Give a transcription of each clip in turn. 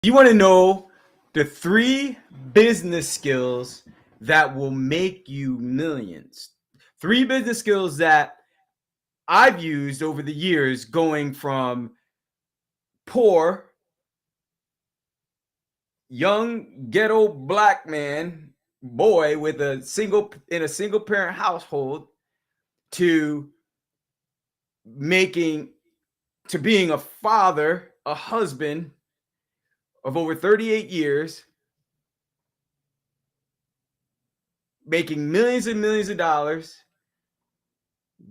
You want to know the 3 business skills that will make you millions. 3 business skills that I've used over the years, going from poor, young, ghetto black man, boy with a single parent household to being a father, a husband of over 38 years, making millions and millions of dollars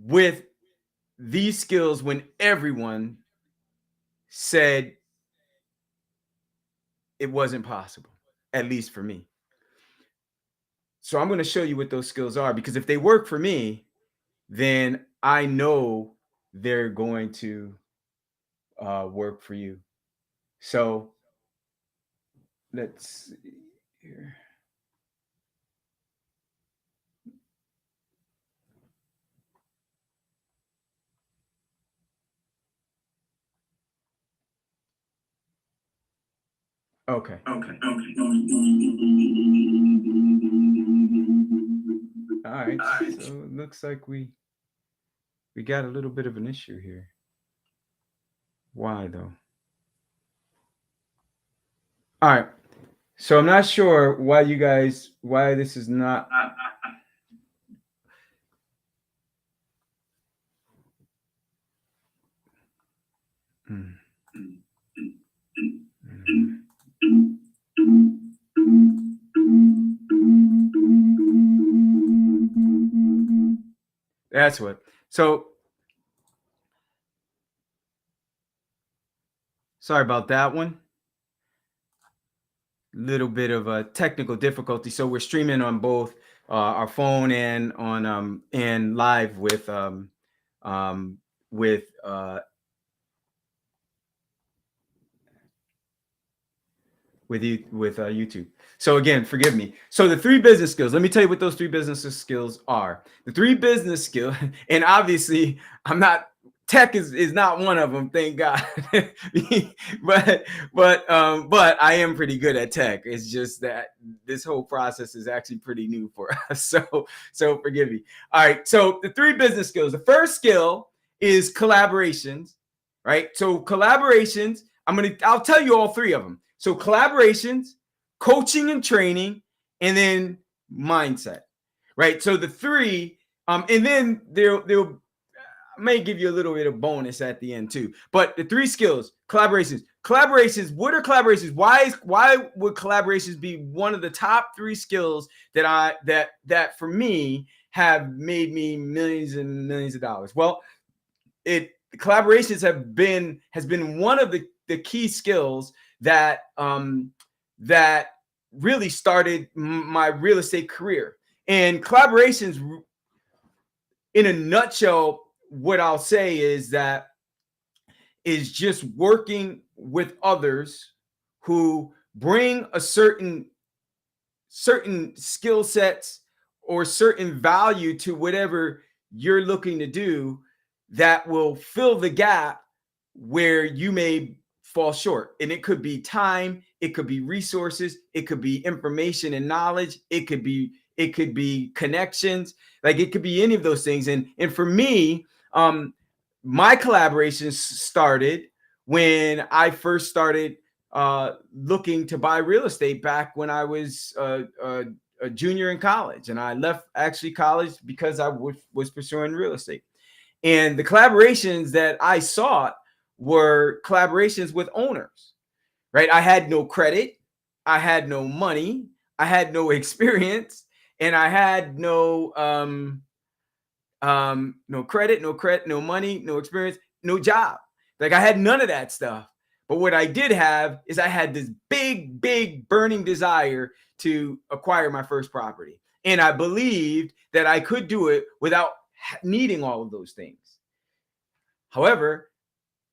with these skills when everyone said it wasn't possible, at least for me. So I'm going to show you what those skills are, because if they work for me, then I know they're going to work for you. So let's see here. Okay. All right. So it looks like we got a little bit of an issue here. Why though? All right. So I'm not sure why this is not. That's what. So sorry about that one. Little bit of a technical difficulty. So we're streaming on both our phone and on and live with YouTube. So again, forgive me. So the 3 business skills, let me tell you what those 3 business skills are. The 3 business skills, and obviously tech is not one of them, thank God. but I am pretty good at tech. It's just that this whole process is actually pretty new for us. So forgive me. All right. So the 3 business skills. The first skill is collaborations, right? So collaborations, I'll tell you all 3 of them. So collaborations, coaching and training, and then mindset, right? So the 3, and then they'll may give you a little bit of bonus at the end too. But the 3 skills: collaborations. What are collaborations? Why would collaborations be one of the top 3 skills that for me have made me millions and millions of dollars? Well, collaborations has been one of the key skills that really started my real estate career. And collaborations, in a nutshell, what I'll say is just working with others who bring a certain skill sets or certain value to whatever you're looking to do, that will fill the gap where you may fall short. And it could be time, it could be resources, it could be information and knowledge, it could be connections, like it could be any of those things. And for me, my collaborations started when I first started looking to buy real estate back when I was a junior in college. And I left actually college because I was pursuing real estate. And the collaborations that I sought were collaborations with owners, right? I had no credit, I had no money, I had no experience, and I had no credit, no money, no experience, no job. Like I had none of that stuff. But what I did have is I had this big burning desire to acquire my first property. And I believed that I could do it without needing all of those things. However,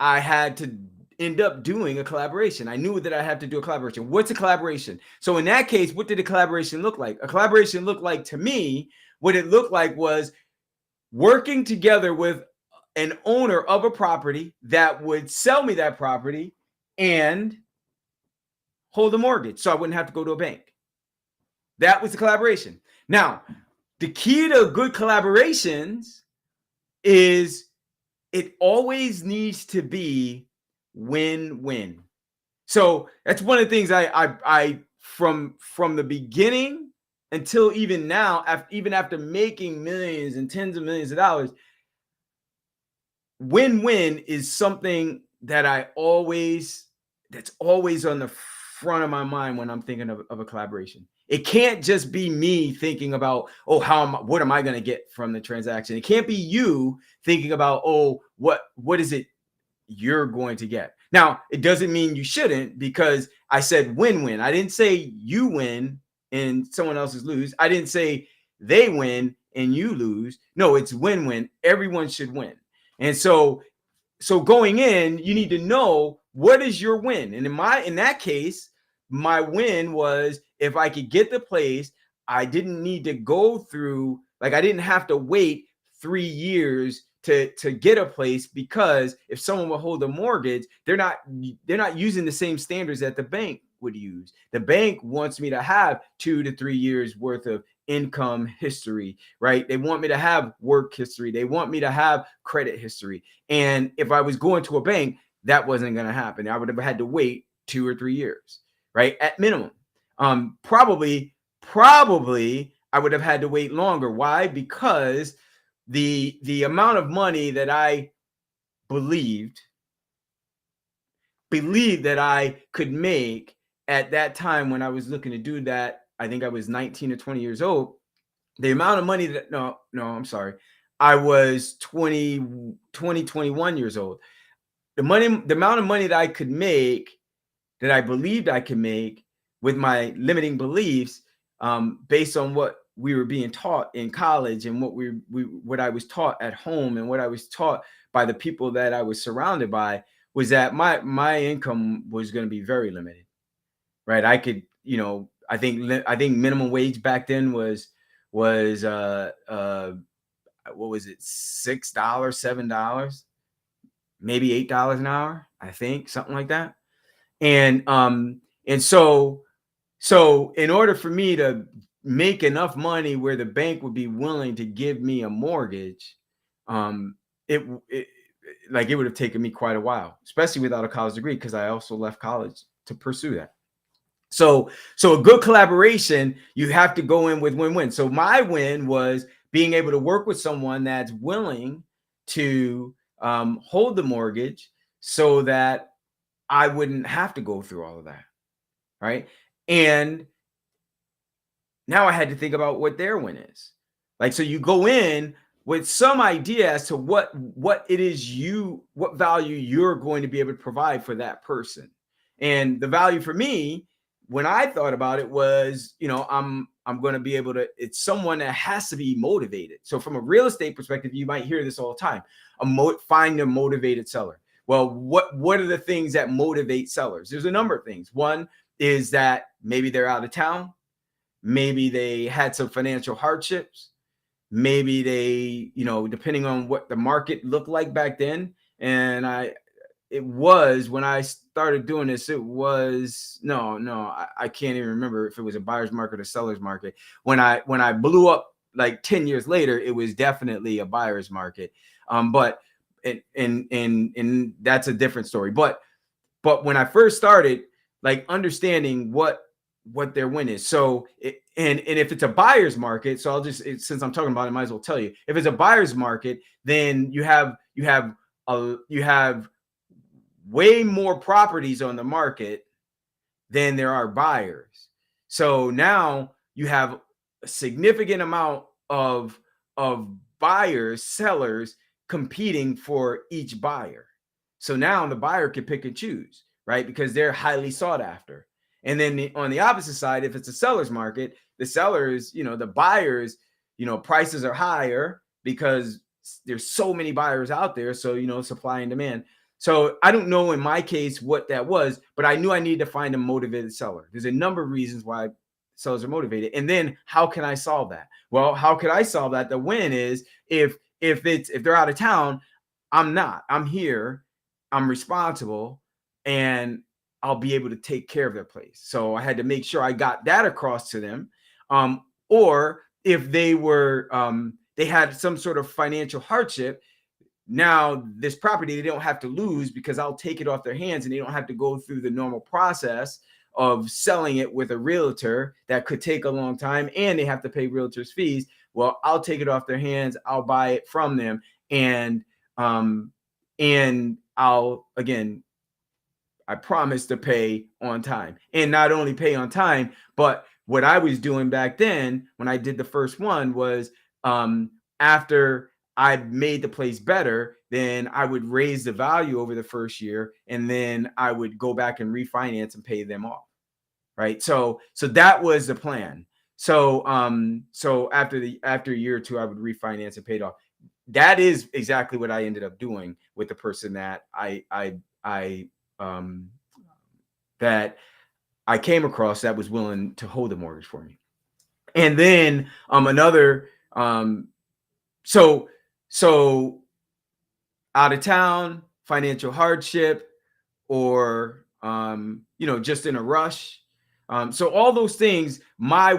I had to end up doing a collaboration. I knew that I had to do a collaboration. What's a collaboration? So in that case, what did a collaboration look like? A collaboration looked like, to me, what it looked like was working together with an owner of a property that would sell me that property and hold a mortgage so I wouldn't have to go to a bank. That was the collaboration. Now, the key to good collaborations is it always needs to be win-win. So that's one of the things I from the beginning until even now, even after making millions and tens of millions of dollars, win-win is something that that's always on the front of my mind when I'm thinking of a collaboration. It can't just be me thinking about, oh, what am I going to get from the transaction? It can't be you thinking about, oh, what is it you're going to get? Now, it doesn't mean you shouldn't, because I said win-win. I didn't say you win and someone else's lose. I didn't say they win and you lose. No, it's win-win. Everyone should win. And so going in, you need to know what is your win. And in that case, my win was if I could get the place, I didn't need to go through, like, I didn't have to wait 3 years to get a place, because if someone will hold a mortgage, they're not using the same standards that the bank would use. The bank wants me to have 2 to 3 years worth of income history, right? They want me to have work history. They want me to have credit history. And if I was going to a bank, that wasn't going to happen. I would have had to wait 2 or 3 years, right? At minimum. Probably I would have had to wait longer. Why? Because the amount of money that I believed that I could make at that time when I was looking to do that, I think I was 19 or 20 years old. The amount of money that, I'm sorry. I was 21 years old. The amount of money that I could make, that I believed I could make with my limiting beliefs, based on what we were being taught in college and what I was taught at home and what I was taught by the people that I was surrounded by, was that my income was going to be very limited, right? I could, I think minimum wage back then was what was it, $6, $7, maybe $8 an hour, I think, something like that. And so in order for me to make enough money where the bank would be willing to give me a mortgage, it would have taken me quite a while, especially without a college degree, because I also left college to pursue that. So a good collaboration, you have to go in with win-win. So my win was being able to work with someone that's willing to hold the mortgage so that I wouldn't have to go through all of that, right? And now I had to think about what their win is. Like, so you go in with some idea as to what it is what value you're going to be able to provide for that person. And the value for me, when I thought about it, was, I'm going to be able to, it's someone that has to be motivated. So from a real estate perspective, you might hear this all the time, find a motivated seller. Well, what are the things that motivate sellers? There's a number of things. One is that maybe they're out of town. Maybe they had some financial hardships. Maybe they, depending on what the market looked like back then. And when I started doing this, it was, I can't even remember if it was a buyer's market or seller's market. When I blew up like 10 years later, it was definitely a buyer's market. But that's a different story. But when I first started, like, understanding what their win is. So, and if it's a buyer's market, so since I'm talking about it, I might as well tell you, if it's a buyer's market, then you have way more properties on the market than there are buyers. So now you have a significant amount of buyers, sellers competing for each buyer. So now the buyer can pick and choose, right? Because they're highly sought after. And then on the opposite side, if it's a seller's market, the sellers, the buyers, prices are higher because there's so many buyers out there. So, supply and demand. So I don't know in my case what that was, but I knew I needed to find a motivated seller. There's a number of reasons why sellers are motivated. And then how can I solve that? Well, how could I solve that? The win is if they're out of town, I'm not. I'm here. I'm responsible. And I'll be able to take care of their place. So I had to make sure I got that across to them. Or if they had some sort of financial hardship, now this property they don't have to lose because I'll take it off their hands and they don't have to go through the normal process of selling it with a realtor that could take a long time and they have to pay realtors fees. Well, I'll take it off their hands, I'll buy it from them, and I'll, again, I promise to pay on time. And not only pay on time, but what I was doing back then when I did the first one was, after I made the place better, then I would raise the value over the first year, and then I would go back and refinance and pay them off. Right. So that was the plan. So after a year or two, I would refinance and pay it off. That is exactly what I ended up doing with the person that that I came across that was willing to hold the mortgage for me. And then so out of town, financial hardship, or just in a rush. So all those things, my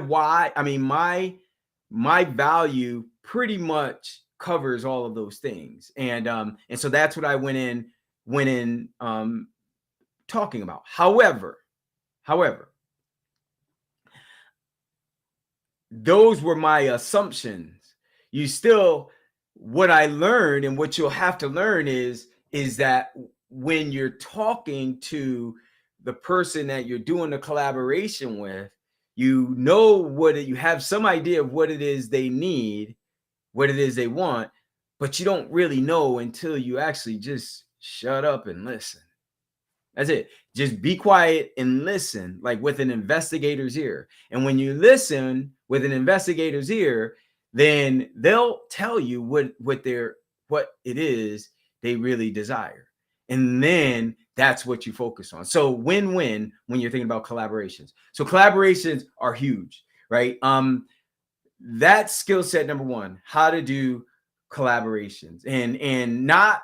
value pretty much covers all of those things. And so that's what I went in talking about. However, those were my assumptions. What I learned and what you'll have to learn is that when you're talking to the person that you're doing the collaboration with, you have some idea of what it is they need, what it is they want, but you don't really know until you actually just shut up and listen. That's it. Just be quiet and listen, like with an investigator's ear. And when you listen with an investigator's ear, then they'll tell you what it is they really desire. And then that's what you focus on. So win-win when you're thinking about collaborations. So collaborations are huge, right? That's skill set number one, how to do collaborations, and not,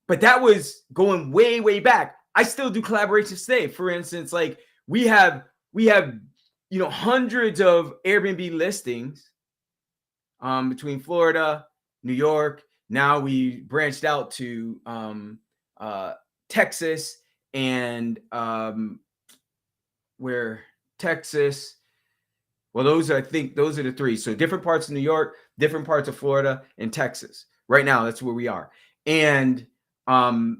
but that was going way, way back. I still do collaborations today. For instance, like we have hundreds of Airbnb listings between Florida, New York. Now we branched out to Texas and Texas. Well, I think those are the three. So different parts of New York, different parts of Florida, and Texas. Right now, that's where we are. And I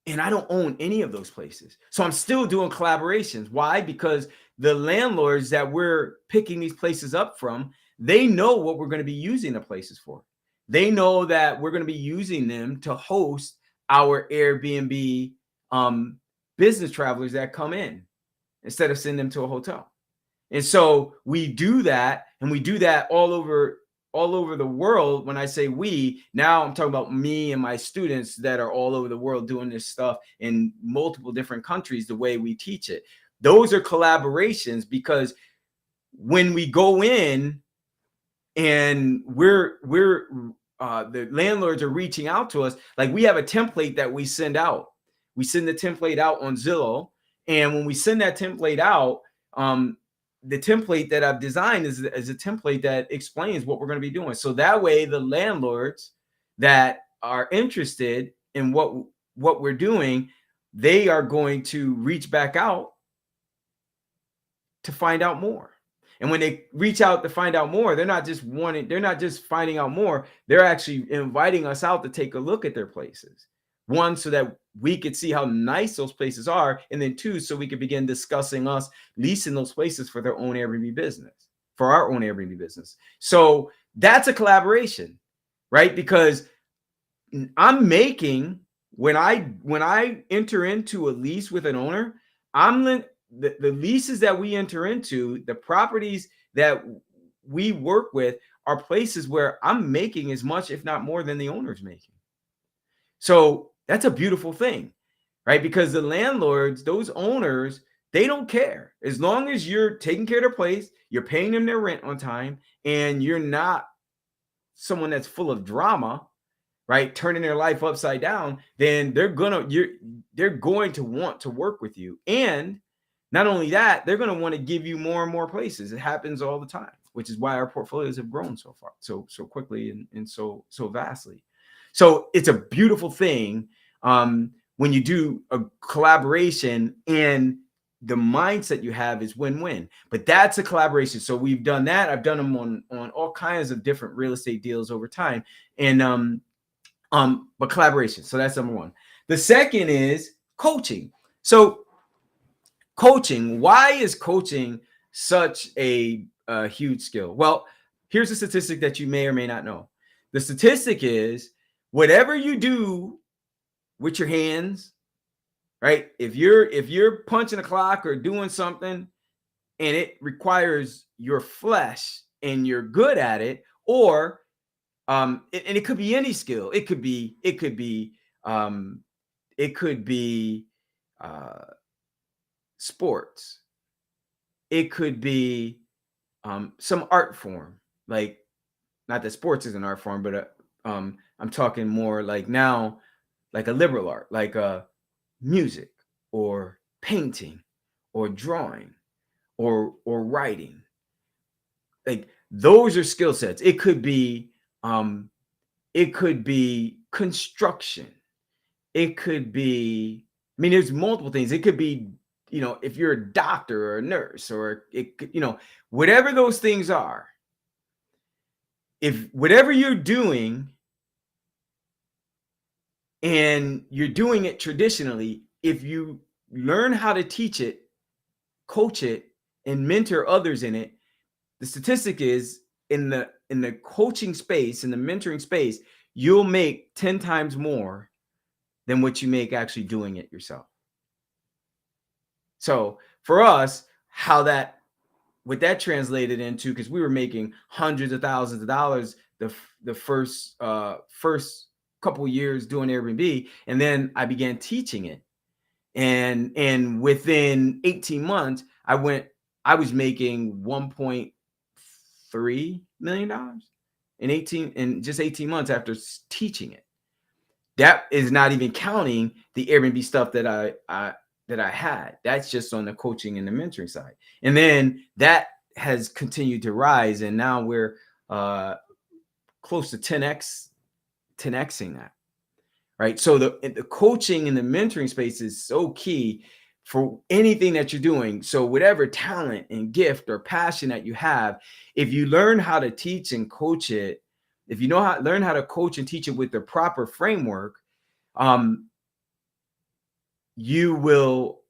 don't own any of those places. So I'm still doing collaborations. Why? Because the landlords that we're picking these places up from, they know what we're going to be using the places for. They know that we're going to be using them to host our Airbnb business travelers that come in instead of sending them to a hotel. And so we do that, and we do that all over the world. When I say we, now I'm talking about me and my students that are all over the world doing this stuff in multiple different countries, the way we teach it. Those are collaborations, because when we go in and the landlords are reaching out to us, like we have a template that we send out. We send the template out on Zillow. And when we send that template out, the template that I've designed is a template that explains what we're going to be doing. So that way, the landlords that are interested in what we're doing, they are going to reach back out to find out more. And when they reach out to find out more, they're not just finding out more. They're actually inviting us out to take a look at their places. One, so that we could see how nice those places are. And then two, so we could begin discussing us leasing those places for our own Airbnb business. So that's a collaboration, right? Because I'm making, when I enter into a lease with an owner, the leases that we enter into, the properties that we work with, are places where I'm making as much, if not more, than the owner's making. So that's a beautiful thing, right? Because the landlords, those owners, they don't care. As long as you're taking care of their place, you're paying them their rent on time, and you're not someone that's full of drama, right, turning their life upside down, then they're going to want to work with you. And not only that, they're going to want to give you more and more places. It happens all the time, which is why our portfolios have grown so far, so quickly and so vastly. So it's a beautiful thing when you do a collaboration and the mindset you have is win-win. But that's a collaboration. So we've done that. I've done them on all kinds of different real estate deals over time. And but collaboration. So that's number one. The second is coaching. So coaching, why is coaching such a huge skill? Well, here's a statistic that you may or may not know. The statistic is whatever you do with your hands, right? If you're punching a clock or doing something and it requires your flesh and you're good at it, or and it could be any skill. It could be sports. It could be some art form, like, not that sports is an art form, but I'm talking more like now, like a liberal art, like music or painting or drawing or writing. Like, those are skill sets. It could be construction. It could be, I mean, there's multiple things. It could be, if you're a doctor or a nurse, or it could, whatever those things are, if whatever you're doing and you're doing it traditionally, if you learn how to teach it, coach it, and mentor others in it, the statistic is in the coaching space, in the mentoring space, you'll make 10 times more than what you make actually doing it yourself. So for us, what that translated into, because we were making hundreds of thousands of dollars the first couple years doing Airbnb, and then I began teaching it, and within 18 months, I was making $1.3 million in just 18 months after teaching it. That is not even counting the Airbnb stuff that I had. That's just on the coaching and the mentoring side. And then that has continued to rise. And now we're close to 10xing that. Right. So the coaching and the mentoring space is so key for anything that you're doing. So whatever talent and gift or passion that you have, if you learn how to teach and coach it, if you learn how to coach and teach it with the proper framework, you will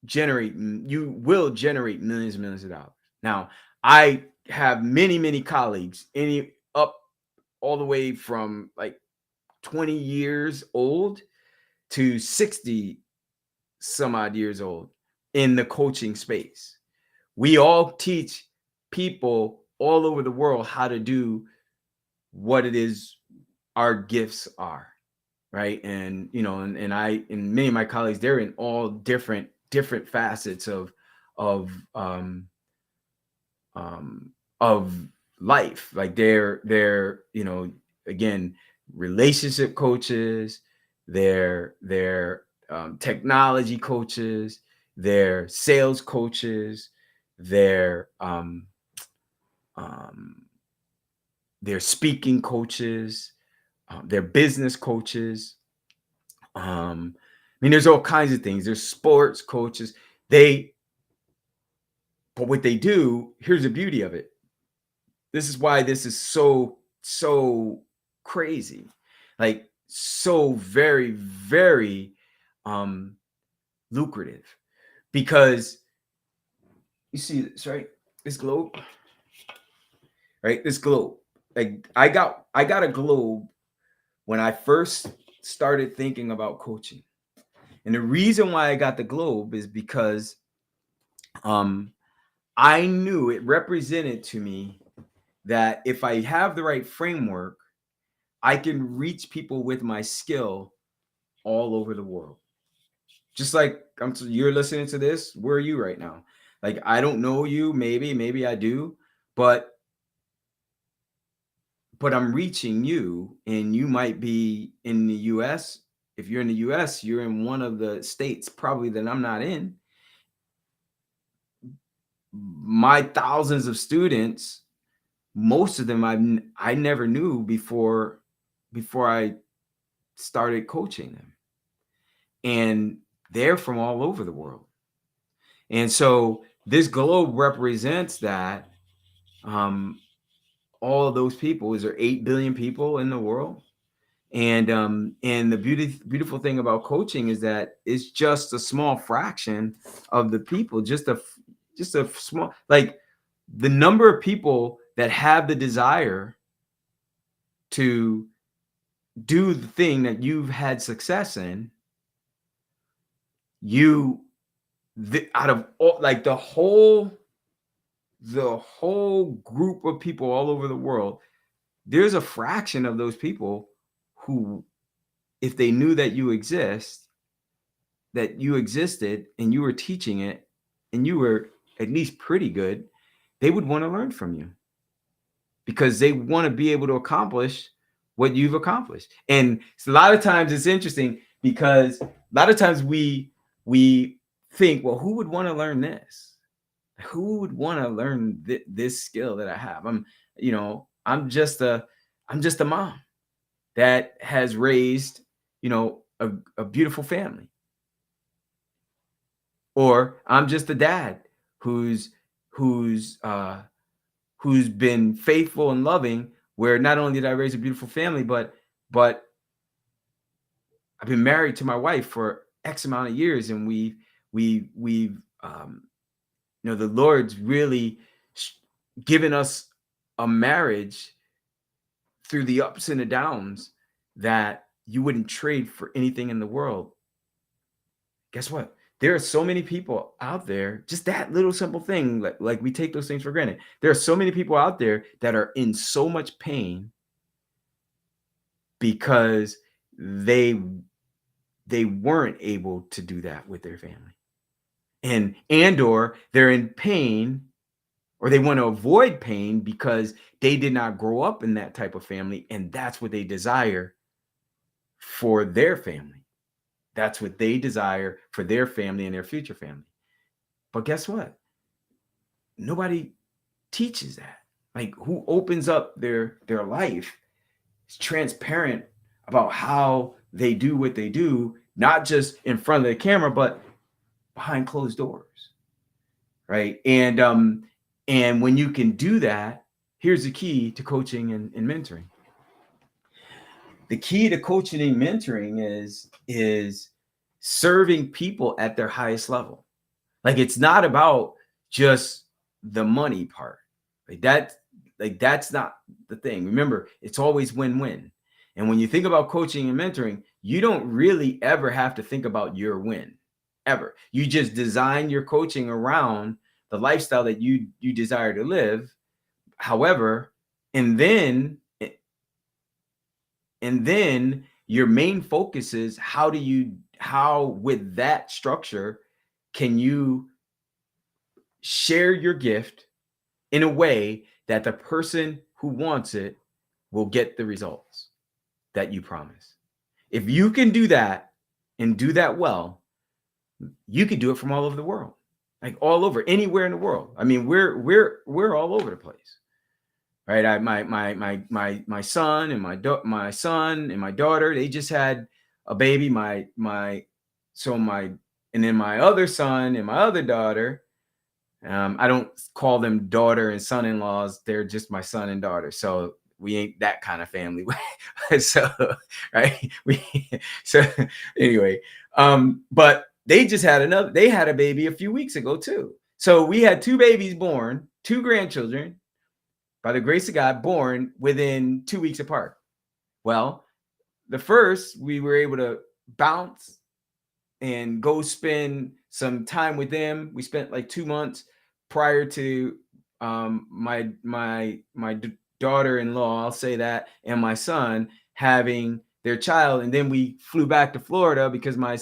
generate millions and millions of dollars. Now, I have many colleagues, up all the way from like 20 years old to 60 some odd years old in the coaching space. We all teach people all over the world how to do what it is our gifts are, right? And and many of my colleagues, they're in all different facets of life. Like they're again, relationship coaches, they're technology coaches, they're sales coaches, they're speaking coaches, they're business coaches. I mean, there's all kinds of things. There's sports coaches. But what they do, here's the beauty of it. This is why this is so crazy, like so very, very lucrative, because you see this, right? This globe, right? This globe. Like I got a globe when I first started thinking about coaching. And the reason why I got the globe is because I knew it represented to me that if I have the right framework, I can reach people with my skill all over the world. Just like you're listening to this, where are you right now? Like, I don't know you, maybe I do, but but I'm reaching you, and you might be in the US. If you're in the US, you're in one of the states probably that I'm not in. My thousands of students, most of them I never knew before I started coaching them. And they're from all over the world. And so this globe represents that. All of those people, is there 8 billion people in the world? And the beautiful thing about coaching is that it's just a small fraction of the people, just a small, like, the number of people that have the desire to do the thing that you've had success in. Out of all, like, the whole group of people all over the world, there's a fraction of those people who, if they knew that you existed and you were teaching it and you were at least pretty good, they would want to learn from you, because they want to be able to accomplish what you've accomplished. And a lot of times it's interesting, because a lot of times we think, well, who would want to learn this? Who would want to learn this skill that I have? I'm just a mom that has raised, a beautiful family. Or I'm just a dad who's been faithful and loving, where not only did I raise a beautiful family, but I've been married to my wife for X amount of years, and we've the Lord's really given us a marriage through the ups and the downs that you wouldn't trade for anything in the world. Guess what? There are so many people out there, just that little simple thing, like we take those things for granted. There are so many people out there that are in so much pain because they weren't able to do that with their family. Or they're in pain, or they want to avoid pain because they did not grow up in that type of family, and that's what they desire for their family. That's what they desire for their family and their future family. But guess what? Nobody teaches that. Like, who opens up their life is transparent about how they do what they do, not just in front of the camera, but behind closed doors, right? And when you can do that, here's the key to coaching and mentoring. The key to coaching and mentoring is serving people at their highest level. Like, it's not about just the money part. That's not the thing. Remember, it's always win-win. And when you think about coaching and mentoring, you don't really ever have to think about your win, ever. You just design your coaching around the lifestyle that you desire to live. However, and then your main focus is how with that structure can you share your gift in a way that the person who wants it will get the results that you promise. If you can do that and do that well, you can do it from all over the world, like all over, anywhere in the world. I mean, we're all over the place, right? My son and my daughter, they just had a baby. And then my other son and my other daughter, I don't call them daughter and son-in-laws. They're just my son and daughter. So we ain't that kind of family. So, right. So anyway, but they had a baby a few weeks ago too. So we had 2 babies born, 2 grandchildren, by the grace of God, born within 2 weeks apart. Well, the first, we were able to bounce and go spend some time with them. We spent like 2 months prior to my daughter-in-law, I'll say that, and my son having their child. And then we flew back to Florida because my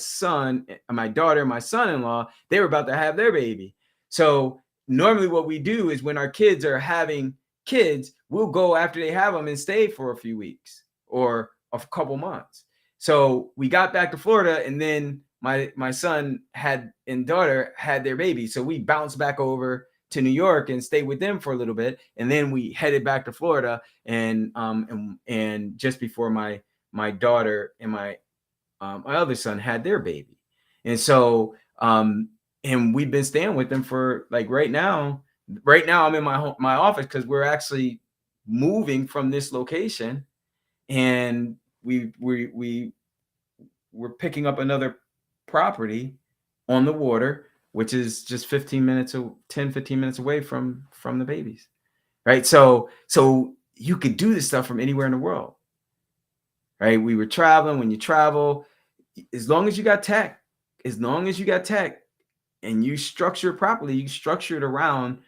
daughter, my son-in-law, they were about to have their baby. So normally what we do is when our kids are having kids will go after they have them and stay for a few weeks or a couple months. So we got back to Florida, and then my son had and daughter had their baby. So we bounced back over to New York and stayed with them for a little bit, and then we headed back to Florida. And just before my daughter and my other son had their baby, and so and we've been staying with them for like right now. Right now, I'm in my office because we're actually moving from this location, and we're picking up another property on the water, which is just 15 minutes away from the babies, right? So you could do this stuff from anywhere in the world, right? We were traveling. When you travel, as long as you got tech, and you structure it properly, you structure it around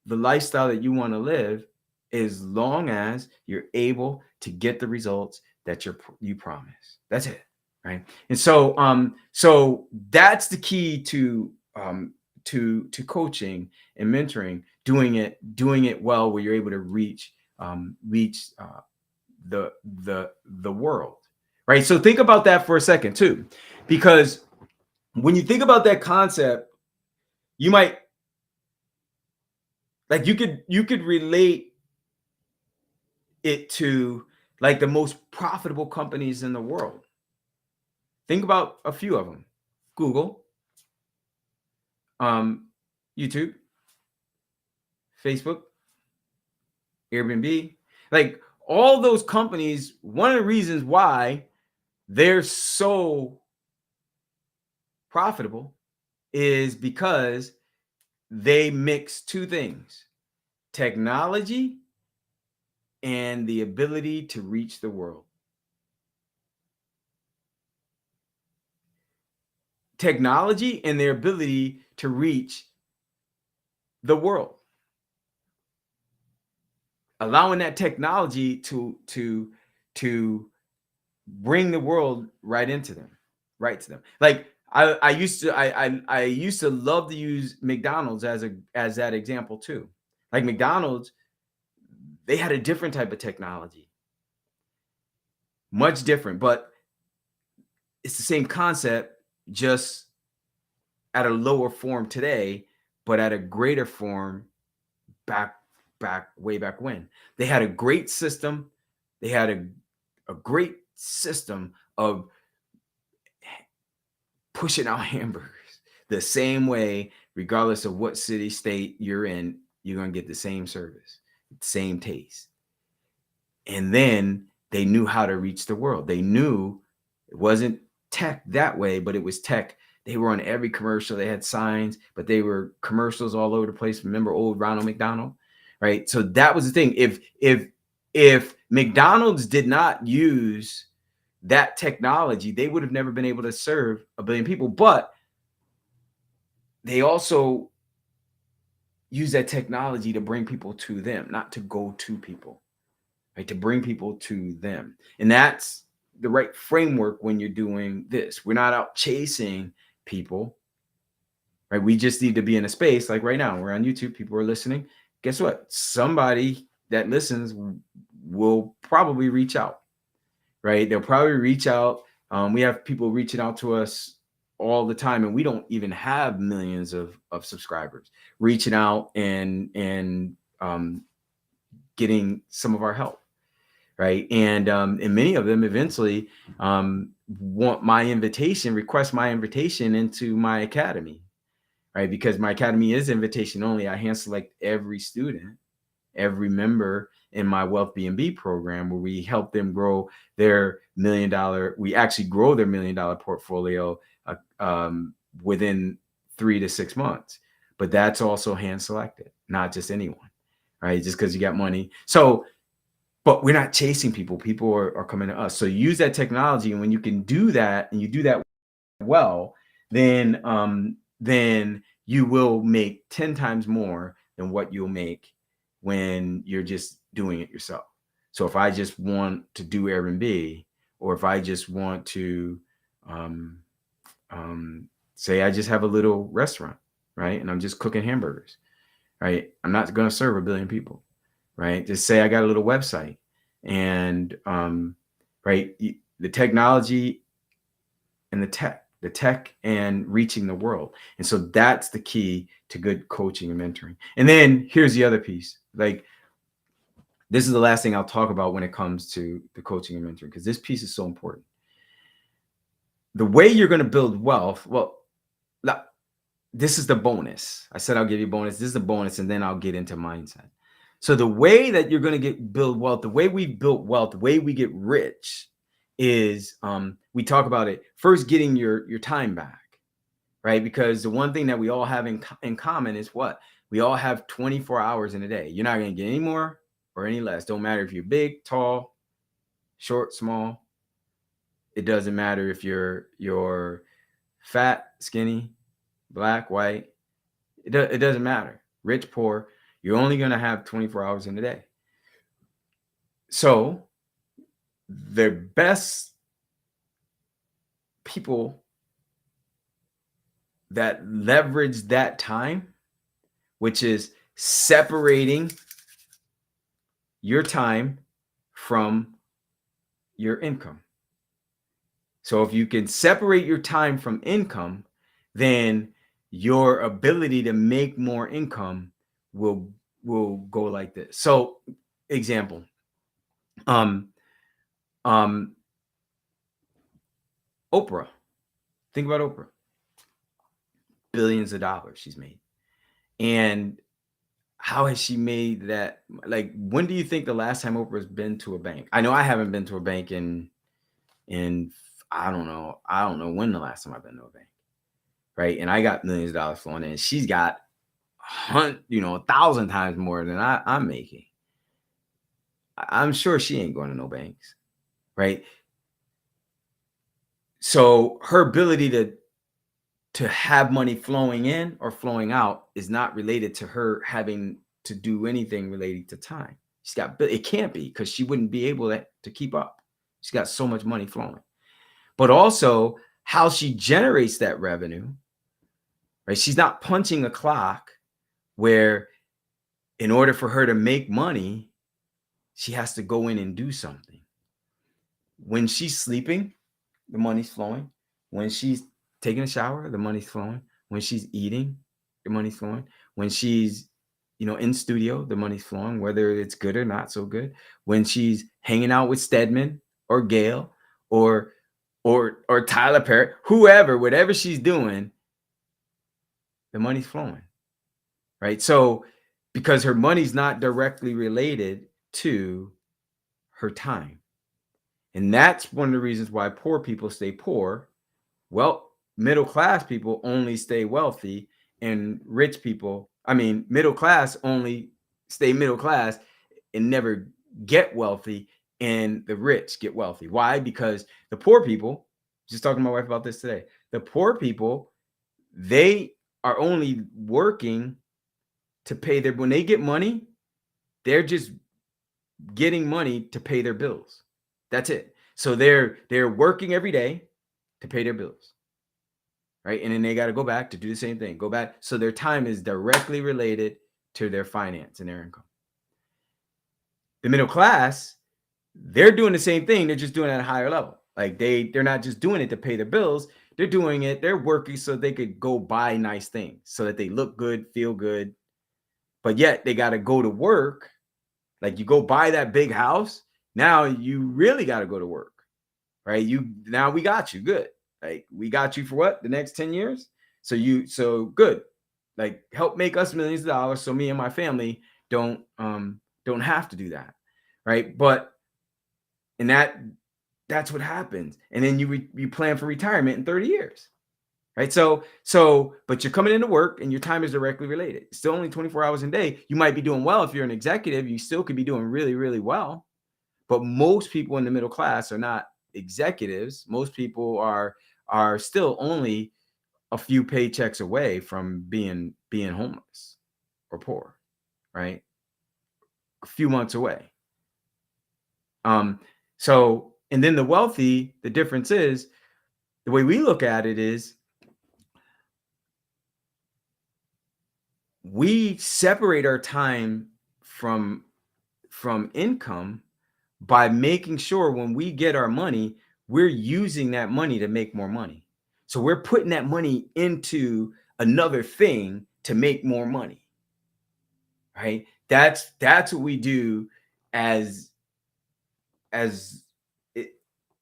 the lifestyle that you want to live, as long as you're able to get the results that you promise. That's it, right? And so that's the key to coaching and mentoring, doing it well, where you're able to reach the world, right? So think about that for a second too, because when you think about that concept, you might like you could relate it to like the most profitable companies in the world. Think about a few of them: Google, YouTube, Facebook, Airbnb. Like all those companies, one of the reasons why they're so profitable is because they mix two things: technology and the ability to reach the world. Technology and their ability to reach the world. Allowing that technology to bring the world right into them, right to them. Like I used to love to use McDonald's as that example too. Like McDonald's, they had a different type of technology, much different, but it's the same concept, just at a lower form today, but at a greater form back way back when. They had a great system. They had a great system of pushing out hamburgers the same way, regardless of what city, state you're in, you're going to get the same service, same taste. And then they knew how to reach the world. They knew it wasn't tech that way, but it was tech. They were on every commercial. They had signs, but they were commercials all over the place. Remember old Ronald McDonald, right? So that was the thing. If McDonald's did not use that technology, they would have never been able to serve 1 billion people. But they also use that technology to bring people to them, not to go to people, right? To bring people to them. And that's the right framework when you're doing this. We're not out chasing people, right? We just need to be in a space like right now. We're on YouTube, people are listening. Guess what? Somebody that listens will probably reach out, right? They'll probably reach out. We have people reaching out to us all the time, and we don't even have millions of subscribers reaching out and getting some of our help, right? And many of them eventually request my invitation into my academy, right? Because my academy is invitation only. I hand select every student, every member in my Wealth B&B program, where we help them grow their $1 million. We actually grow their $1 million portfolio within 3 to 6 months. But that's also hand selected, not just anyone, right? Just because you got money. So, but we're not chasing people. People are coming to us. So use that technology, and when you can do that, and you do that well, then you will make 10 times more than what you'll make when you're just doing it yourself. So if I just want to do Airbnb, or if I just want to say I just have a little restaurant, right? And I'm just cooking hamburgers, right? I'm not going to serve 1 billion people. right? Just say I got a little website, and right, the technology and the tech and reaching the world. And so that's the key to good coaching and mentoring. And then here's the other piece. Like, this is the last thing I'll talk about when it comes to the coaching and mentoring, because this piece is so important. The way you're going to build wealth, well, this is the bonus. I said I'll give you a bonus. This is the bonus, and then I'll get into mindset. So the way that you're going to build wealth, the way we built wealth, the way we get rich is we talk about it first, getting your time back, right? Because the one thing that we all have in common is what? We all have 24 hours in a day. You're not going to get any more or any less. Don't matter if you're big, tall, short, small. It doesn't matter if you're fat, skinny, black, white. It doesn't matter. Rich, poor. You're only going to have 24 hours in a day. So the best people that leverage that time, which is separating your time from your income. So if you can separate your time from income, then your ability to make more income will go like this. So example, Oprah. Think about Oprah. Billions of dollars she's made. And how has she made that? Like, when do you think the last time Oprah's been to a bank? I know I haven't been to a bank in I don't know when the last time I've been to a bank, right? And I got millions of dollars flowing in. She's got 1,000 times more than I'm making. I'm sure she ain't going to no banks, right? So her ability to have money flowing in or flowing out is not related to her having to do anything related to time. It can't be, because she wouldn't be able to keep up. She's got so much money flowing. But also how she generates that revenue, right? She's not punching a clock where in order for her to make money, she has to go in and do something. When she's sleeping, the money's flowing. When she's taking a shower, the money's flowing. When she's eating, the money's flowing. When she's, in studio, the money's flowing, whether it's good or not so good. When she's hanging out with Stedman or Gail or Tyler Perry, whoever, whatever she's doing, the money's flowing, right? So because her money's not directly related to her time. And that's one of the reasons why poor people stay poor. Well, middle class people only stay wealthy, and middle class only stay middle class and never get wealthy, and the rich get wealthy. Why? Because the poor people, just talking to my wife about this today, the poor people, they are only working to pay when they get money, they're just getting money to pay their bills. That's it. So they're working every day to pay their bills, right? And then they got to go back to do the same thing, go back. So their time is directly related to their finance and their income. The middle class, they're doing the same thing. They're just doing it at a higher level. Like they're not just doing it to pay their bills. They're doing it. They're working so they could go buy nice things, so that they look good, feel good. But yet they got to go to work. Like, you go buy that big house. Now you really got to go to work, right? Now we got you good. Like, we got you for what? The next 10 years. So good. Like, help make us millions of dollars, so me and my family don't have to do that, right? And that's what happens. And then you plan for retirement in 30 years, right? But you're coming into work and your time is directly related. It's still only 24 hours a day. You might be doing well. If you're an executive, you still could be doing really, really well. But most people in the middle class are not executives. Most people are still only a few paychecks away from being homeless or poor, right? A few months away. And then the wealthy, the difference is, the way we look at it is, we separate our time from from income by making sure when we get our money, we're using that money to make more money. So we're putting that money into another thing to make more money, right? That's what we do as as it,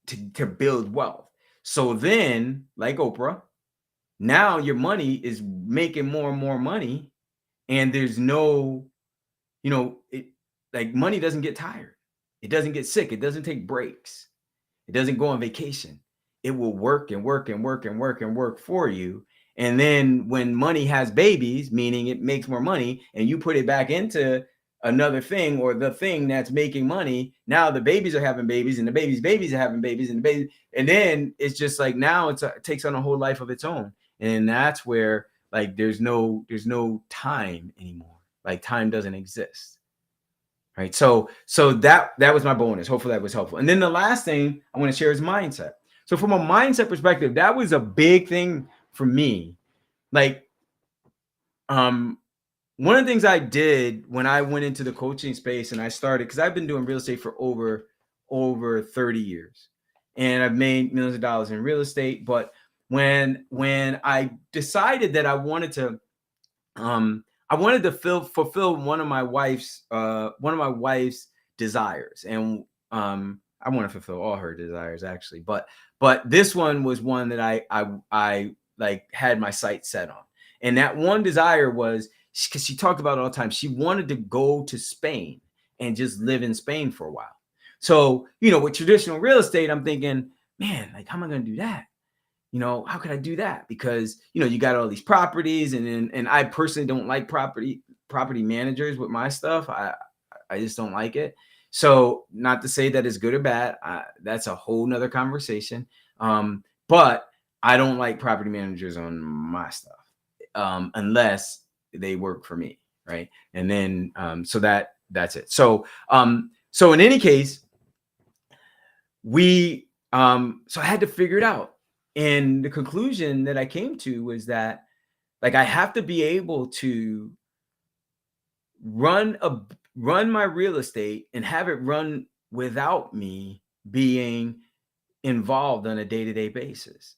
to build wealth. So then, like Oprah, now your money is making more and more money, and there's no, it, like, money doesn't get tired, it doesn't get sick, it doesn't take breaks, it doesn't go on vacation. It will work and work and work and work and work for you. And then when money has babies, meaning it makes more money, and you put it back into another thing, or the thing that's making money, now the babies are having babies, and the babies are having babies, and the baby, and then it's just like, now it takes on a whole life of its own. And that's where, like, there's no time anymore. Like, time doesn't exist. Right. So that was my bonus. Hopefully that was helpful. And then the last thing I want to share is mindset. So from a mindset perspective, that was a big thing for me. Like, one of the things I did when I went into the coaching space and I started, because I've been doing real estate for over 30 years, and I've made millions of dollars in real estate. But when I decided that I wanted to fulfill one of my wife's desires, and I want to fulfill all her desires, actually, but this one was one that I like had my sights set on. And that one desire was, because she talked about it all the time, she wanted to go to Spain and just live in Spain for a while. So, with traditional real estate, I'm thinking, man, like, how am I going to do that? How could I do that? Because, you got all these properties, and I personally don't like property managers with my stuff. I just don't like it. So, not to say that it's good or bad. That's a whole nother conversation. But I don't like property managers on my stuff, unless they work for me, right? And then, so that's it. So in any case, so I had to figure it out. And the conclusion that I came to was that, like, I have to be able to run my real estate and have it run without me being involved on a day-to-day basis.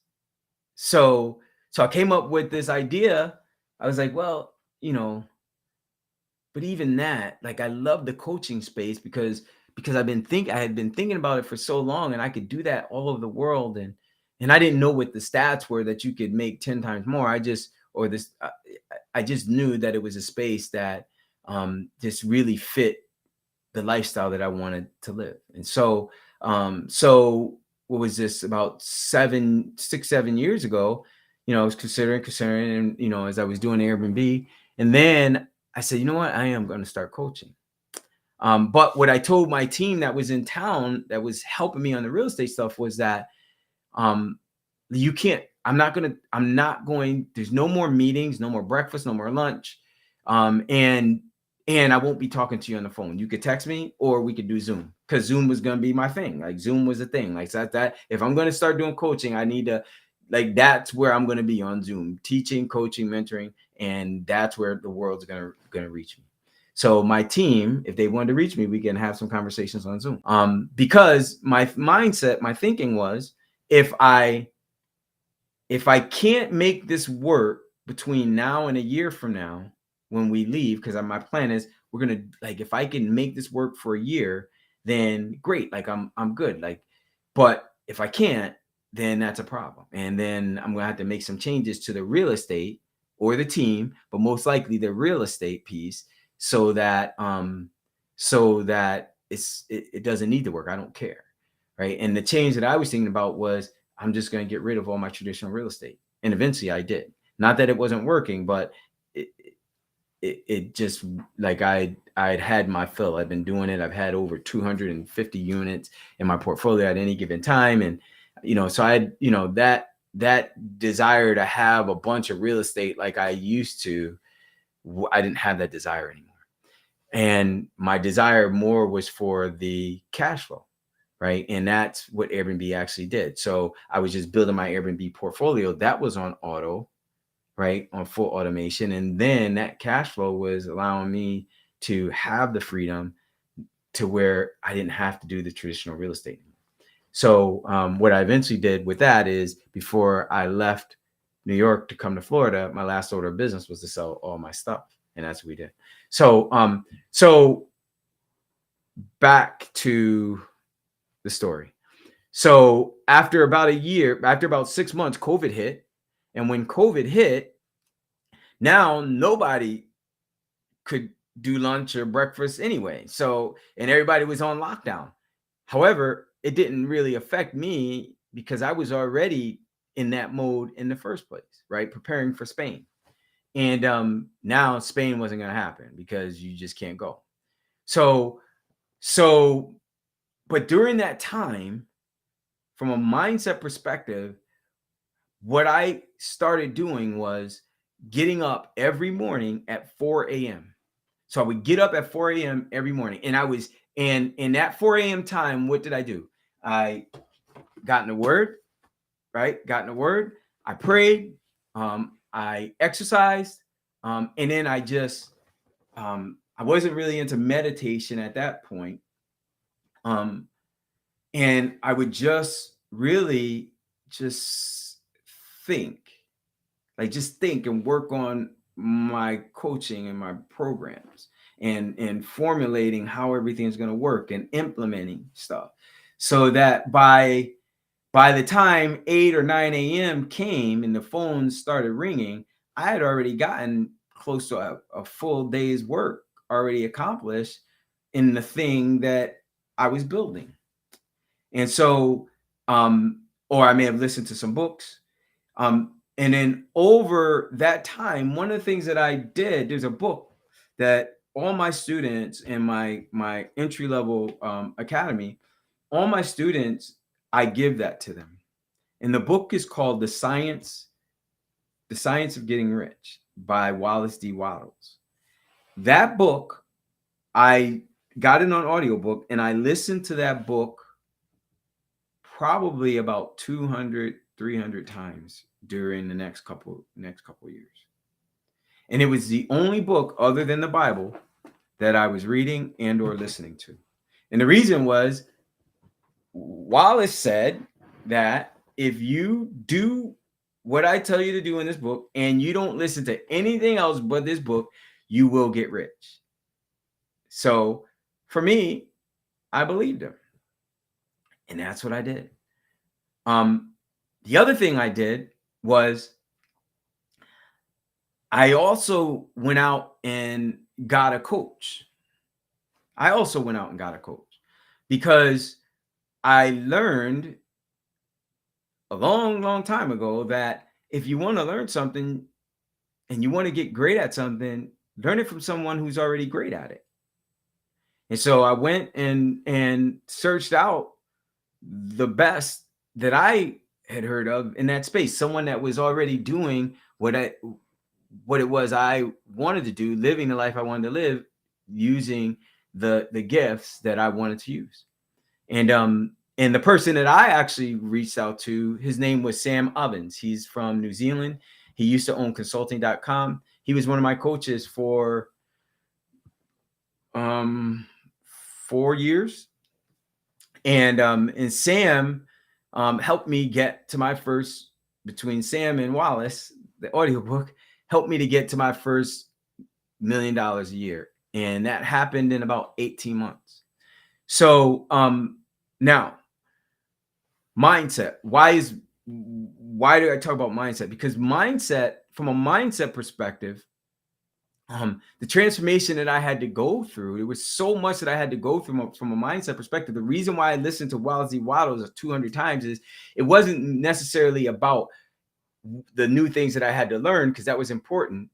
So I came up with this idea. I was like, well, but even that, like, I love the coaching space because I had been thinking about it for so long, and I could do that all over the world. And I didn't know what the stats were that you could make 10 times more. I just knew that it was a space that just really fit the lifestyle that I wanted to live. And so what was this, about 6-7 years ago, I was considering, and, as I was doing Airbnb, and then I said, you know what, I am going to start coaching. But what I told my team that was in town that was helping me on the real estate stuff was that, you can't, I'm not going, there's no more meetings, no more breakfast, no more lunch. And I won't be talking to you on the phone. You could text me, or we could do Zoom, because Zoom was going to be my thing. Like, Zoom was a thing. Like, that if I'm going to start doing coaching, I need to, like, that's where I'm going to be, on Zoom, teaching, coaching, mentoring. And that's where the world's going to reach me. So my team, if they wanted to reach me, we can have some conversations on Zoom. Because my mindset, my thinking was, if I can't make this work between now and a year from now, when we leave, because my plan is, we're going to, like, if I can make this work for a year, then great. Like, I'm good. Like, but if I can't, then that's a problem. And then I'm going to have to make some changes to the real estate or the team, but most likely the real estate piece, so that it doesn't need to work. I don't care. Right. And the change that I was thinking about was, I'm just going to get rid of all my traditional real estate. And eventually I did. Not that it wasn't working, but it just, like, I'd had my fill. I've been doing it. I've had over 250 units in my portfolio at any given time. And, so I had, that desire to have a bunch of real estate like I used to, I didn't have that desire anymore. And my desire more was for the cash flow. Right. And that's what Airbnb actually did. So I was just building my Airbnb portfolio that was on auto, right, on full automation. And then that cash flow was allowing me to have the freedom to where I didn't have to do the traditional real estate. So what I eventually did with that is, before I left New York to come to Florida, my last order of business was to sell all my stuff, and that's what we did. So back to the story. So after about a year, after about 6 months, COVID hit. And when COVID hit, now nobody could do lunch or breakfast anyway. So, and everybody was on lockdown. However, it didn't really affect me because I was already in that mode in the first place, right? Preparing for Spain. And now Spain wasn't going to happen because you just can't go. So, but during that time, from a mindset perspective, what I started doing was getting up every morning at 4 a.m. So I would get up at 4 a.m. every morning. And in that 4 a.m. time, what did I do? I got in the word, right? Got in the word. I prayed. I exercised. And then I wasn't really into meditation at that point. And I would just really just think and work on my coaching and my programs and formulating how everything's going to work and implementing stuff, so that by the time 8 or 9 a.m. came and the phones started ringing, I had already gotten close to a full day's work already accomplished in the thing that I was building. And so, or I may have listened to some books. And then over that time, one of the things that I did, there's a book that all my students in my entry level academy, all my students, I give that to them. And the book is called The Science of Getting Rich by Wallace D. Wattles. That book, I got it on audiobook, and I listened to that book probably about 200, 300 times during the next couple years. And it was the only book other than the Bible that I was reading and or listening to. And the reason was, Wallace said that if you do what I tell you to do in this book and you don't listen to anything else but this book, you will get rich. So for me, I believed him. And that's what I did. The other thing I did was I also went out and got a coach. Because I learned a long, long time ago that if you want to learn something and you want to get great at something, learn it from someone who's already great at it. And so I went and searched out the best that I had heard of in that space, someone that was already doing what it was I wanted to do, living the life I wanted to live, using the gifts that I wanted to use. And the person that I actually reached out to, his name was Sam Ovens. He's from New Zealand. He used to own consulting.com. He was one of my coaches for 4 years. And Sam helped me get to my first, between Sam and Wallace, the audiobook, helped me to get to my first $1 million a year. And that happened in about 18 months. So now, mindset. Why do I talk about mindset? Because mindset, from a mindset perspective, the transformation that I had to go through, there was so much that I had to go through from a mindset perspective. The reason why I listened to Wallace D. Wattles 200 times is it wasn't necessarily about the new things that I had to learn, because that was important.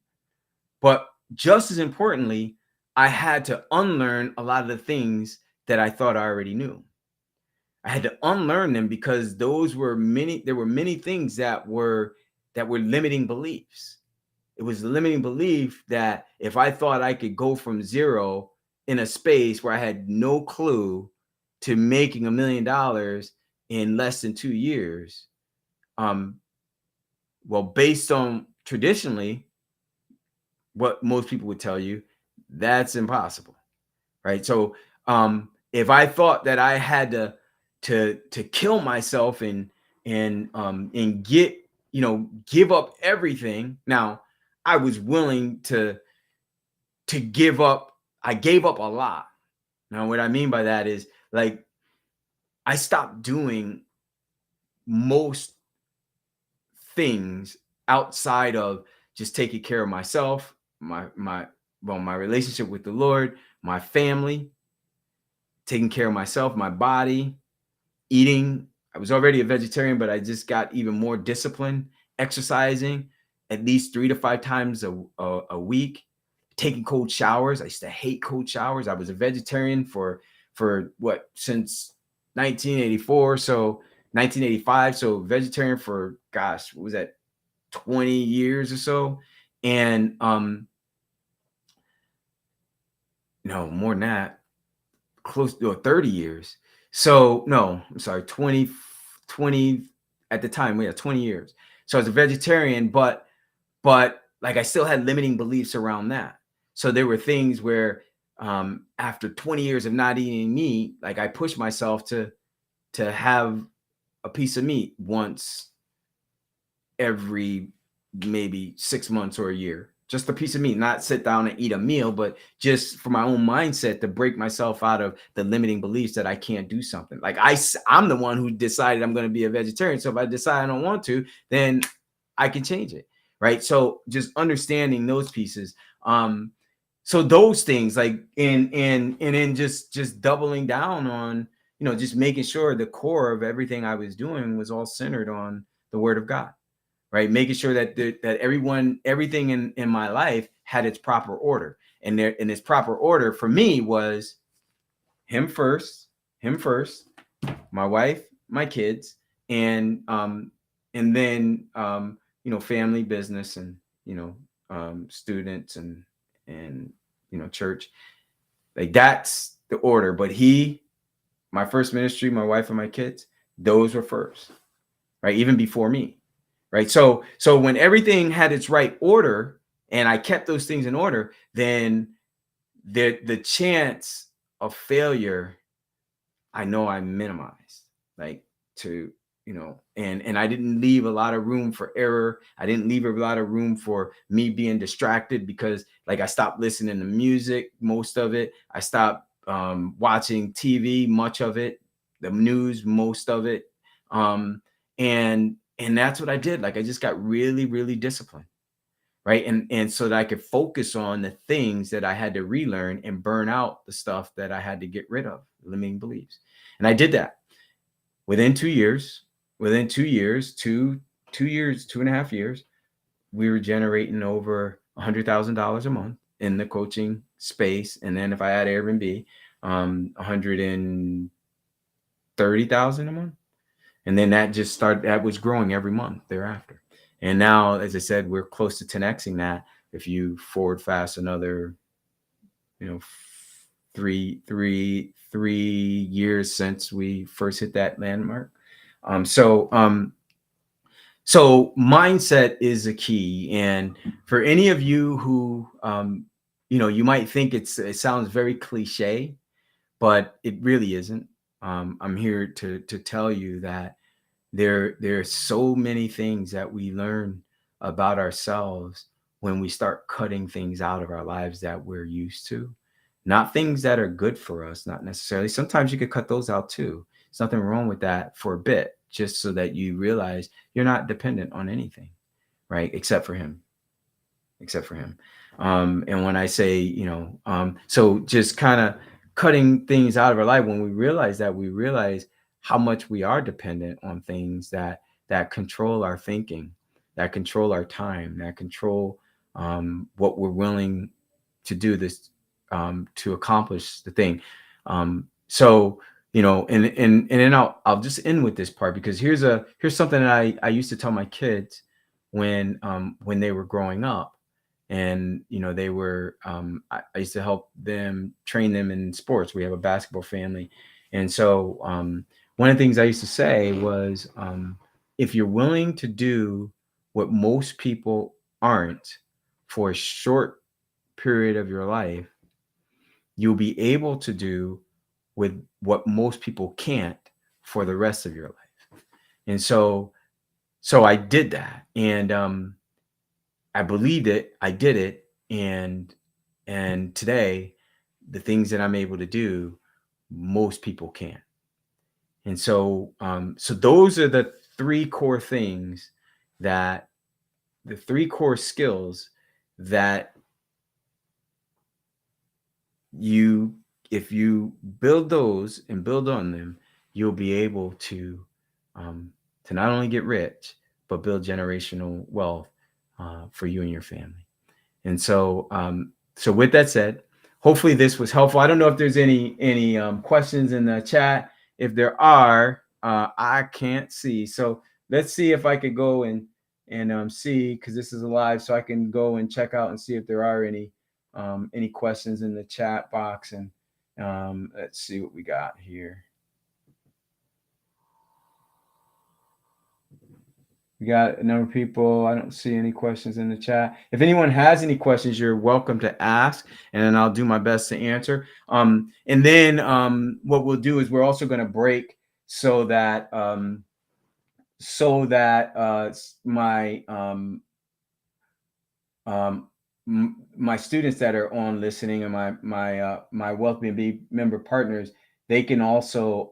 But just as importantly, I had to unlearn a lot of the things that I thought I already knew. I had to unlearn them because there were many things that were limiting beliefs. It was a limiting belief that if I thought I could go from zero in a space where I had no clue to making $1 million in less than 2 years, well, based on traditionally what most people would tell you, that's impossible, right? So if I thought that I had to kill myself and get, give up everything. Now, I was willing to give up. I gave up a lot. Now, what I mean by that is, like, I stopped doing most things outside of just taking care of myself, my relationship with the Lord, my family, taking care of myself, my body, eating. I was already a vegetarian, but I just got even more disciplined, exercising at least 3 to 5 times a week, taking cold showers. I used to hate cold showers. I was a vegetarian for what, since 1984. So 1985. So vegetarian for, gosh, what was that, 20 years or so? And no, more than that, close to 30 years. So no, I'm sorry, 20 at the time. We had 20 years. So I was a vegetarian, but like, I still had limiting beliefs around that. So there were things where after 20 years of not eating meat, like, I pushed myself to have a piece of meat once every maybe 6 months or a year, just a piece of meat, not sit down and eat a meal, but just for my own mindset, to break myself out of the limiting beliefs that I can't do something. Like, I'm the one who decided I'm going to be a vegetarian. So if I decide I don't want to, then I can change it. Right. So just understanding those pieces. So those things, like, and then just doubling down on, just making sure the core of everything I was doing was all centered on the word of God. Right. Making sure that that everything in my life had its proper order. And its proper order for me was him first, my wife, my kids, and then family, business, and students, and church. Like, that's the order. But my first ministry, my wife and my kids, those were first, right? Even before me. Right. So when everything had its right order and I kept those things in order, then the chance of failure, I know I minimized, like, to, and I didn't leave a lot of room for error. I didn't leave a lot of room for me being distracted, because, like, I stopped listening to music, most of it. I stopped watching TV, much of it, the news, most of it. And that's what I did. Like, I just got really, really disciplined. Right. And so that I could focus on the things that I had to relearn and burn out the stuff that I had to get rid of, limiting beliefs. And I did that within 2 years. Within 2 years, 2.5 years, we were generating over $100,000 a month in the coaching space. And then if I add Airbnb, 130,000 a month. And then that was growing every month thereafter. And now, as I said, we're close to 10xing that. If you forward fast another, 3 years since we first hit that landmark. So mindset is a key. And for any of you who, you might think it sounds very cliche, but it really isn't. I'm here to tell you that there are so many things that we learn about ourselves when we start cutting things out of our lives that we're used to. Not things that are good for us, not necessarily. Sometimes you could cut those out too. There's nothing wrong with that for a bit, just so that you realize you're not dependent on anything, right? Except for him. And when I say, so just kind of cutting things out of our life, when we realize that, we realize how much we are dependent on things that control our thinking, that control our time, that control what we're willing to do this to accomplish the thing. So, and then I'll just end with this part, because here's something that I used to tell my kids when they were growing up. And they were I used to help them, train them in sports. We have a basketball family. And so one of the things I used to say was, if you're willing to do what most people aren't for a short period of your life, you'll be able to do with what most people can't for the rest of your life. And so I did that, and I believed it, I did it, and today the things that I'm able to do, most people can't. And so those are the three core things, that the three core skills that you, if you build those and build on them, you'll be able to not only get rich, but build generational wealth for you and your family. And so with that said, hopefully this was helpful. I don't know if there's any questions in the chat. If there are, I can't see. So let's see if I could go and see, because this is a live, so I can go and check out and see if there are any questions in the chat box. And let's see what we got here. We got a number of people. I don't see any questions in the chat. If anyone has any questions, you're welcome to ask, and then I'll do my best to answer. And then what we'll do is we're also going to break so that my students that are on listening, and my Wealth B&B member partners, they can also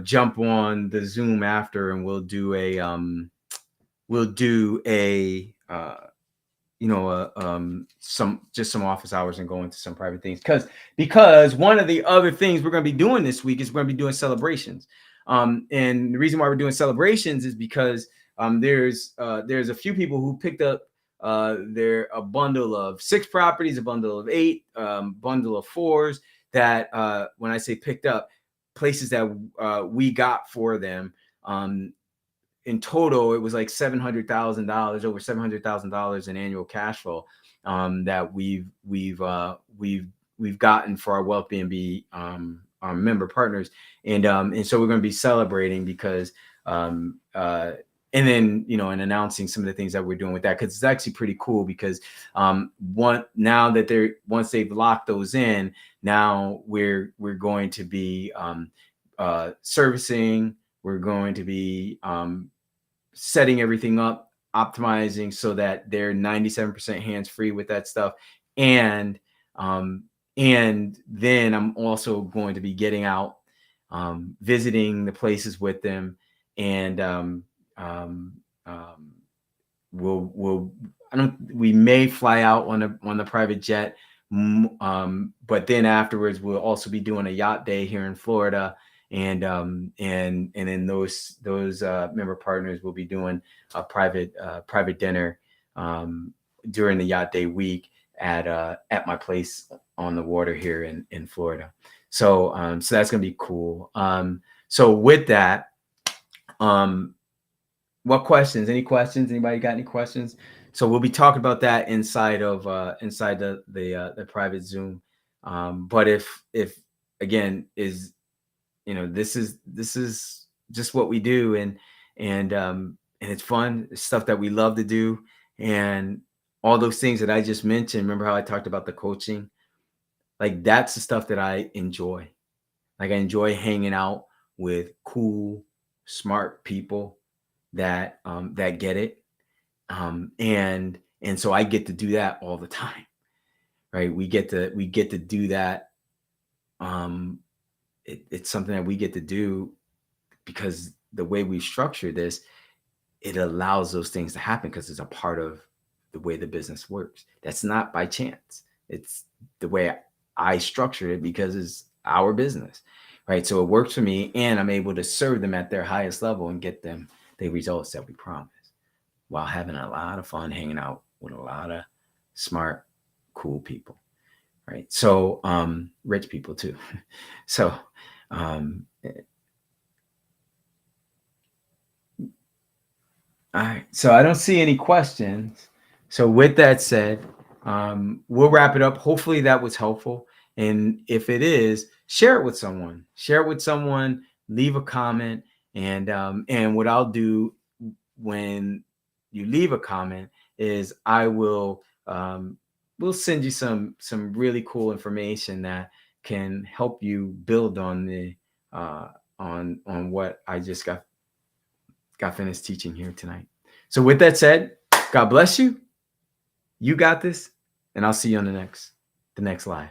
jump on the Zoom after, and we'll do a some office hours and go into some private things, because one of the other things we're going to be doing this week is we're going to be doing celebrations. And the reason why we're doing celebrations is because there's a few people who picked up a bundle of 6 properties, a bundle of 8, bundle of 4s, that when I say picked up, places that we got for them. In total, it was like $700,000, over $700,000 in annual cash flow that we've gotten for our Wealth B&B member partners, and so we're going to be celebrating, because and then and announcing some of the things that we're doing with that, because it's actually pretty cool, because now that once they've locked those in, now we're going to be servicing, we're going to be setting everything up, optimizing, so that they're 97% hands-free with that stuff. And then I'm also going to be getting out, visiting the places with them, and we may fly out on the private jet, but then afterwards we'll also be doing a yacht day here in Florida, and then those member partners will be doing a private dinner during the yacht day week at my place on the water here in Florida. So that's gonna be cool. So with that, what questions? Any questions? Anybody got any questions? So we'll be talking about that inside the private Zoom. But if again is this is just what we do, and it's fun. It's stuff that we love to do, and all those things that I just mentioned. Remember how I talked about the coaching? Like, that's the stuff that I enjoy. Like, I enjoy hanging out with cool, smart people that get it, and so I get to do that all the time, right? We get to do that. It's something that we get to do because the way we structure this, it allows those things to happen, because it's a part of the way the business works. That's not by chance. It's the way I structure it, because it's our business, right? So it works for me, and I'm able to serve them at their highest level and get them the results that we promise, while having a lot of fun hanging out with a lot of smart, cool people, right? So rich people too. So all right, so I don't see any questions. So with that said, we'll wrap it up. Hopefully that was helpful. And if it is, share it with someone. Share it with someone. Leave a comment. And what I'll do when you leave a comment is I will we'll send you some really cool information that can help you build on the on what I just got finished teaching here tonight. So with that said, God bless you. You got this, and I'll see you on the next live.